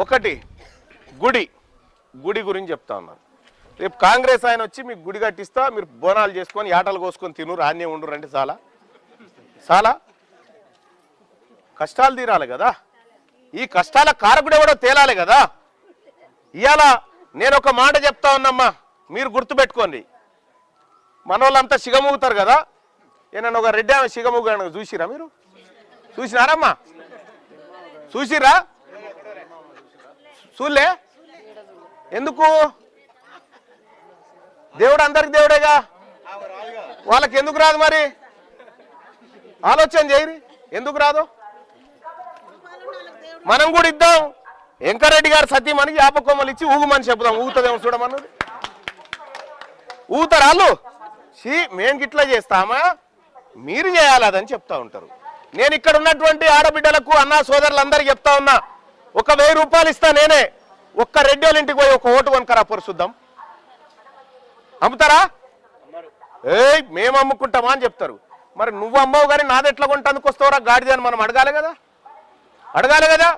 ఒకటి గుడి గురించి చెప్తా ఉన్నారు. రేపు కాంగ్రెస్ ఆయన వచ్చి మీకు గుడి కట్టిస్తా, మీరు బోనాలు చేసుకొని యాటలు కోసుకొని తిను రాన్నే ఉండురంటే చాలా కష్టాలు తీరాలి కదా. ఈ కష్టాల కారకుడు ఎవడో తేలాలి కదా. ఇవాళ నేను ఒక మాట చెప్తా ఉన్నమ్మా, మీరు గుర్తుపెట్టుకోండి. మనోళ్ళంతా సిగమూగుతారు కదా. ఏనన్నా ఒక రెడ్డి ఆమె సిగమూగ చూసిరా? మీరు చూసినారమ్మా? చూసిరా? చూలే? ఎందుకు? దేవుడు అందరికి దేవుడేగా, వాళ్ళకి ఎందుకు రాదు? మరి ఆలోచన చేయరి, ఎందుకు రాదు? మనం కూడా ఇద్దాం. వెంకరెడ్డి గారు సతీమణికి యాపకొమ్మలు ఇచ్చి ఊగుమని చెప్దాం. ఊగుతుందేమో చూడమన్నది. ఊగుతారు వాళ్ళు. మేము గిట్లా చేస్తామా, మీరు చేయాలి అదని చెప్తా ఉంటారు. నేను ఇక్కడ ఉన్నటువంటి ఆడబిడ్డలకు అన్నా సోదరులందరికీ చెప్తా ఉన్నా, ఒక 1000 రూపాయలు ఇస్తా నేనే. ఒక్క రెడ్డి వాళ్ళ ఇంటికి పోయి ఒక ఓటు కొనుక్కరా పొరుసుద్దాం. అమ్ముతారా? మేము అమ్ముకుంటామా అని చెప్తారు. మరి నువ్వు అమ్మవు కానీ నాది ఎట్లా కొంటందుకు వస్తావురా గాడిద అని మనం అడగాలి కదా.